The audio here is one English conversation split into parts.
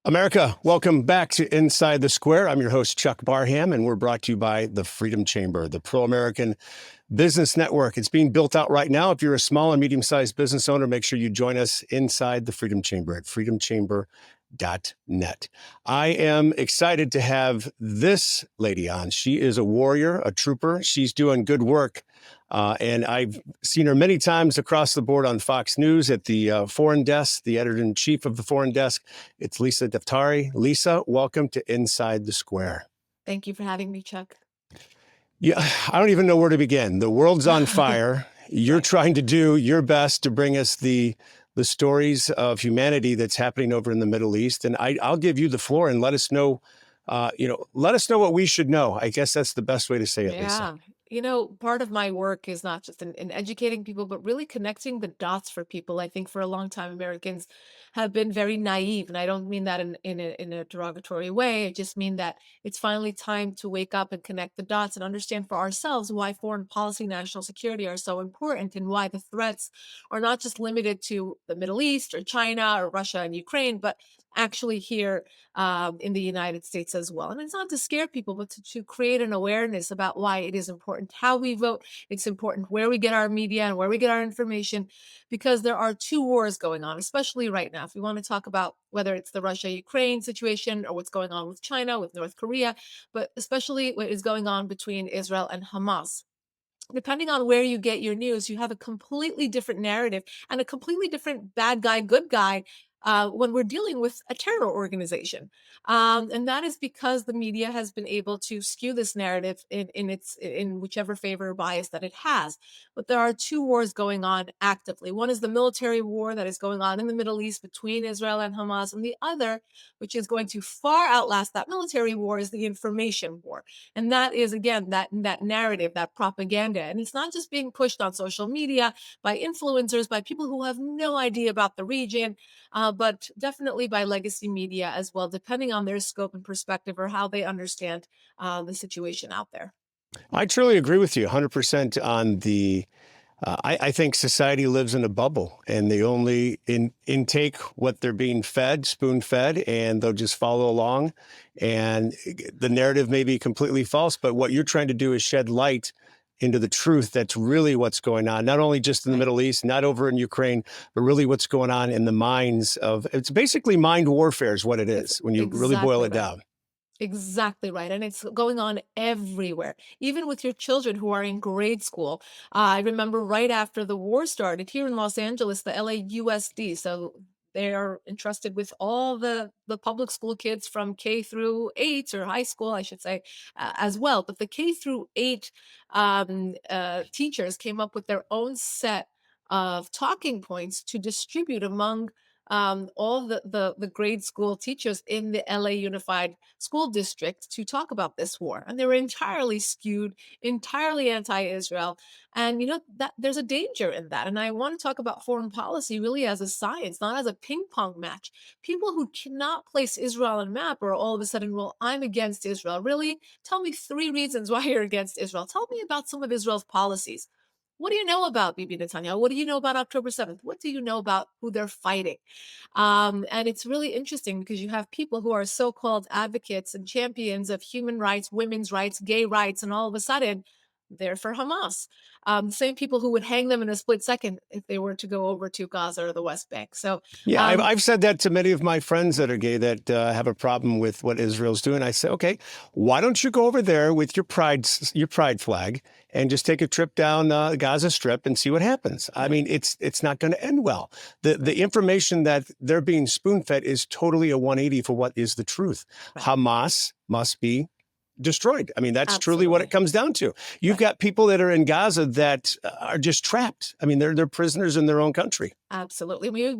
America, welcome back to Inside the Square. I'm your host, Chuck Barham, and we're brought to you by the Freedom Chamber, the pro-American business network. It's being built out right now. If you're a small and medium-sized business owner, make sure you join us inside the Freedom Chamber at freedomchamber.net. I am excited to have this lady on. She is a warrior, a trooper. She's doing good work. And I've seen her many times across the board on Fox News at the Foreign Desk, the editor-in-chief of the Foreign Desk. It's Lisa Daftari. Lisa, welcome to Inside the Square. Thank you for having me, Chuck. Yeah, I don't even know where to begin. The world's on fire. You're trying to do your best to bring us the stories of humanity that's happening over in the Middle East. And I'll give you the floor and let us know, let us know what we should know. I guess that's the best way to say it, Lisa. Part of my work is not just in educating people, but really connecting the dots for people. I think for a long time, Americans have been very naive. And I don't mean that in a derogatory way. I just mean that it's finally time to wake up and connect the dots and understand for ourselves why foreign policy, national security are so important and why the threats are not just limited to the Middle East or China or Russia and Ukraine, but actually here in the United States as well. And it's not to scare people, but to create an awareness about why it is important how we vote. It's important where we get our media and where we get our information, because there are two wars going on, especially right now. If we want to talk about whether it's the Russia-Ukraine situation or what's going on with China, with North Korea, but especially what is going on between Israel and Hamas. Depending on where you get your news, you have a completely different narrative and a completely different bad guy, good guy when we're dealing with a terror organization. And that is because the media has been able to skew this narrative in whichever favor or bias that it has. But there are two wars going on actively. One is the military war that is going on in the Middle East between Israel and Hamas, and the other, which is going to far outlast that military war, is the information war. And that is, again, that narrative, that propaganda. And it's not just being pushed on social media by influencers, by people who have no idea about the region, but definitely by legacy media as well, depending on their scope and perspective or how they understand the situation out there. I truly agree with you 100% on the I think society lives in a bubble, and they only intake what they're being fed, spoon-fed, and they'll just follow along. And the narrative may be completely false, but what you're trying to do is shed light into the truth that's really what's going on, not only just in the Middle East, not over in Ukraine, but really what's going on in the minds of, it's basically mind warfare is what it is when you really boil it down. Exactly right. And it's going on everywhere, even with your children who are in grade school. I remember right after the war started here in Los Angeles, the LAUSD. So they are entrusted with all the public school kids from K through 8, or high school, I should say, as well. But the K through 8 teachers came up with their own set of talking points to distribute among all the grade school teachers in the LA Unified School District to talk about this war. And they were entirely skewed, entirely anti-Israel. And that there's a danger in that. And I want to talk about foreign policy really as a science, not as a ping pong match. People who cannot place Israel on a map are all of a sudden, well, I'm against Israel. Really? Tell me 3 reasons why you're against Israel. Tell me about some of Israel's policies. What do you know about Bibi Netanyahu? What do you know about October 7th? What do you know about who they're fighting? And it's really interesting because you have people who are so-called advocates and champions of human rights, women's rights, gay rights, and all of a sudden, they're for Hamas. The same people who would hang them in a split second if they were to go over to Gaza or the West Bank. So yeah, I've said that to many of my friends that are gay that have a problem with what Israel's doing. I say, okay, why don't you go over there with your pride flag and just take a trip down the Gaza Strip and see what happens? I mean, it's not going to end well. The information that they're being spoon-fed is totally a 180 for what is the truth. Right. Hamas must be destroyed. I mean, that's truly what it comes down to. You've got people that are in Gaza that are just trapped. I mean, they're prisoners in their own country. Absolutely. We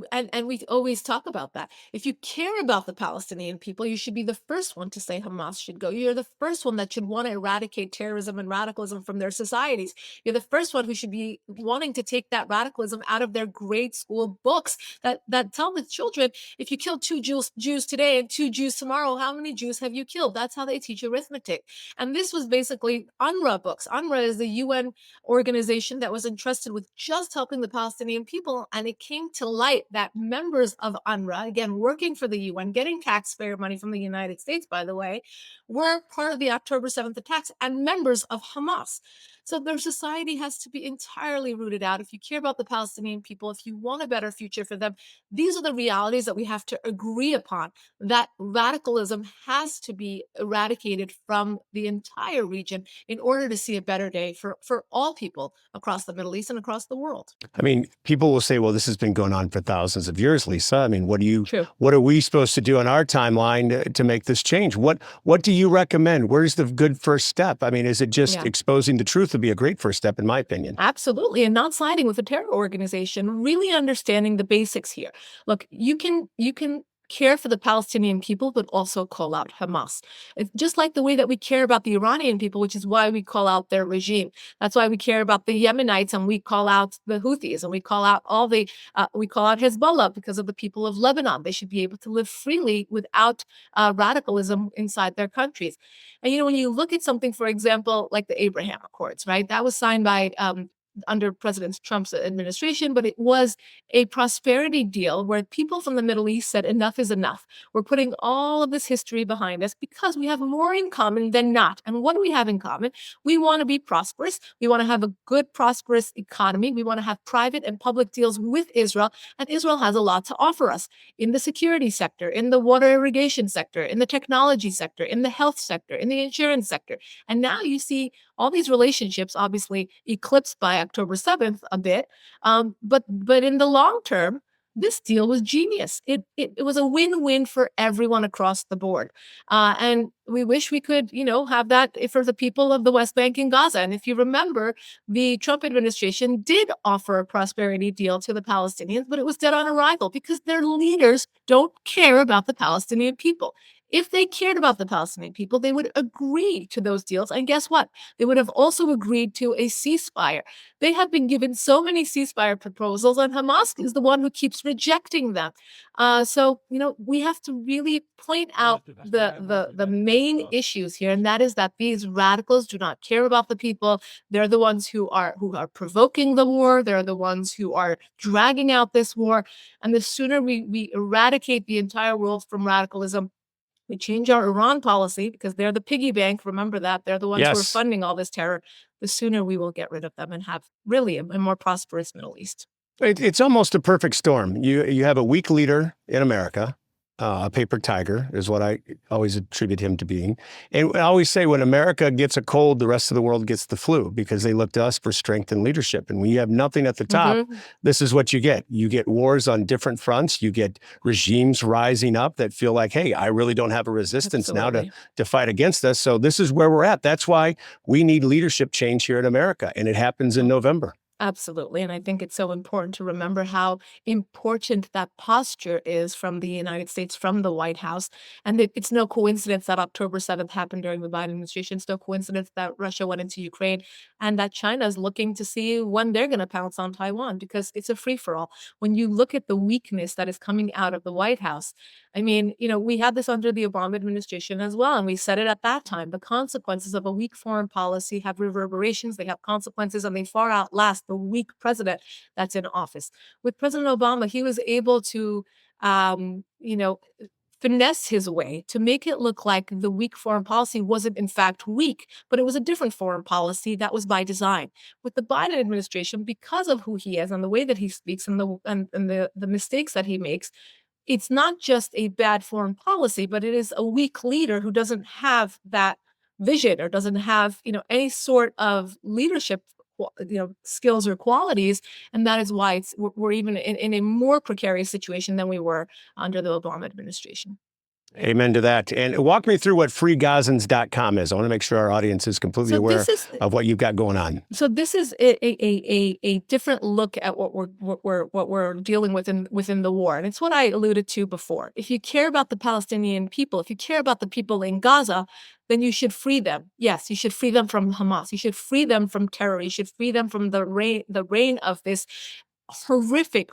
always talk about that. If you care about the Palestinian people, you should be the first one to say Hamas should go. You're the first one that should want to eradicate terrorism and radicalism from their societies. You're the first one who should be wanting to take that radicalism out of their grade school books that tell the children, if you kill 2 Jews today and 2 Jews tomorrow, how many Jews have you killed? That's how they teach arithmetic. And this was basically UNRWA books. UNRWA is the UN organization that was entrusted with just helping the Palestinian people, and it it came to light that members of UNRWA, again, working for the UN, getting taxpayer money from the United States, by the way, were part of the October 7th attacks and members of Hamas. So their society has to be entirely rooted out. If you care about the Palestinian people, if you want a better future for them, these are the realities that we have to agree upon. That radicalism has to be eradicated from the entire region in order to see a better day for all people across the Middle East and across the world. I mean, people will say, well, this has been going on for thousands of years, Lisa. I mean, True. what are we supposed to do on our timeline to make this change? What do you recommend? Where's the good first step? I mean, is it just exposing the truth would be a great first step, in my opinion? Absolutely. And not siding with a terror organization, really understanding the basics here. Look, you can care for the Palestinian people, but also call out Hamas. It's just like the way that we care about the Iranian people, which is why we call out their regime. That's why we care about the Yemenites and we call out the Houthis and we call out we call out Hezbollah because of the people of Lebanon. They should be able to live freely without radicalism inside their countries. And when you look at something, for example, like the Abraham Accords, right? That was signed by under President Trump's administration, but it was a prosperity deal where people from the Middle East said enough is enough. We're putting all of this history behind us because we have more in common than not. And what do we have in common? We want to be prosperous. We want to have a good, prosperous economy. We want to have private and public deals with Israel. And Israel has a lot to offer us in the security sector, in the water irrigation sector, in the technology sector, in the health sector, in the insurance sector. And now you see all these relationships obviously eclipsed by October 7th a bit. But in the long term, this deal was genius. It was a win-win for everyone across the board. And we wish we could, have that for the people of the West Bank and Gaza. And if you remember, the Trump administration did offer a prosperity deal to the Palestinians, but it was dead on arrival because their leaders don't care about the Palestinian people. If they cared about the Palestinian people, they would agree to those deals. And guess what? They would have also agreed to a ceasefire. They have been given so many ceasefire proposals, and Hamas is the one who keeps rejecting them. So we have to really point out the main issues here, and that is that these radicals do not care about the people. They're the ones who are provoking the war. They're the ones who are dragging out this war. And the sooner we eradicate the entire world from radicalism, we change our Iran policy because they're the piggy bank. Remember that. They're the ones who are Yes. funding all this terror. The sooner we will get rid of them and have really a more prosperous Middle East. It's almost a perfect storm. You have a weak leader in America, a paper tiger is what I always attribute him to being. And I always say when America gets a cold, the rest of the world gets the flu because they look to us for strength and leadership. And when you have nothing at the top, this is what you get. You get wars on different fronts. You get regimes rising up that feel like, hey, I really don't have a resistance now to fight against us. So this is where we're at. That's why we need leadership change here in America. And it happens in November. Absolutely. And I think it's so important to remember how important that posture is from the United States, from the White House. And it's no coincidence that October 7th happened during the Biden administration. It's no coincidence that Russia went into Ukraine and that China is looking to see when they're going to pounce on Taiwan because it's a free-for-all. When you look at the weakness that is coming out of the White House, I mean, we had this under the Obama administration as well. And we said it at that time. The consequences of a weak foreign policy have reverberations. They have consequences and they far outlast the weak president that's in office. With President Obama, he was able to, finesse his way to make it look like the weak foreign policy wasn't in fact weak, but it was a different foreign policy that was by design. With the Biden administration, because of who he is and the way that he speaks and the mistakes that he makes, it's not just a bad foreign policy, but it is a weak leader who doesn't have that vision or doesn't have, any sort of leadership, skills or qualities. And that is why we're even in a more precarious situation than we were under the Obama administration. Amen to that. And walk me through what FreeGorgins.com is. I want to make sure our audience is completely aware of what you've got going on. So this is a different look at what we're dealing with within the war. And it's what I alluded to before. If you care about the Palestinian people, if you care about the people in Gaza, then you should free them. Yes, you should free them from Hamas. You should free them from terror. You should free them from the reign of this horrific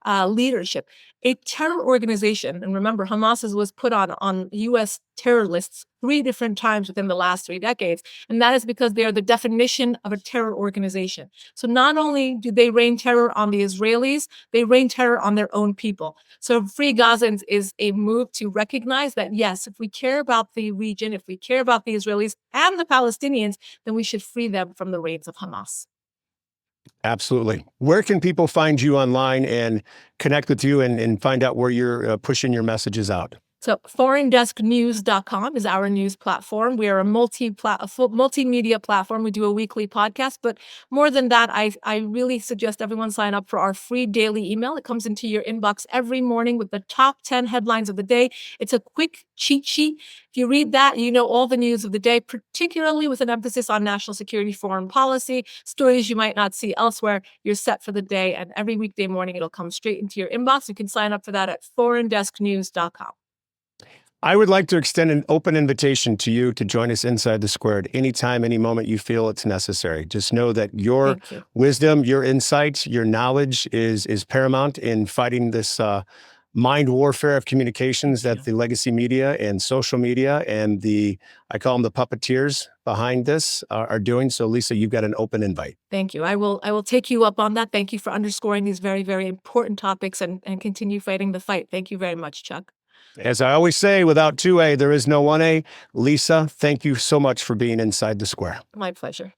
leadership. A terror organization, and remember, Hamas was put on U.S. terror lists 3 different times within the last 3 decades, and that is because they are the definition of a terror organization. So not only do they rain terror on the Israelis, they rain terror on their own people. So Free Gazans is a move to recognize that, yes, if we care about the region, if we care about the Israelis and the Palestinians, then we should free them from the reins of Hamas. Absolutely. Where can people find you online and connect with you and find out where you're pushing your messages out? So foreigndesknews.com is our news platform. We are a multimedia platform. We do a weekly podcast, but more than that, I really suggest everyone sign up for our free daily email. It comes into your inbox every morning with the top 10 headlines of the day. It's a quick cheat sheet. If you read that, you know all the news of the day, particularly with an emphasis on national security, foreign policy, stories you might not see elsewhere. You're set for the day, and every weekday morning, it'll come straight into your inbox. You can sign up for that at foreigndesknews.com. I would like to extend an open invitation to you to join us inside the square at any time, any moment you feel it's necessary. Just know that your wisdom, your insights, your knowledge is paramount in fighting this mind warfare of communications that the legacy media and social media and I call them the puppeteers behind this are doing. So Lisa, you've got an open invite. Thank you. I will take you up on that. Thank you for underscoring these very, very important topics and continue fighting the fight. Thank you very much, Chuck. As I always say, without 2A, there is no 1A. Lisa, thank you so much for being inside the square. My pleasure.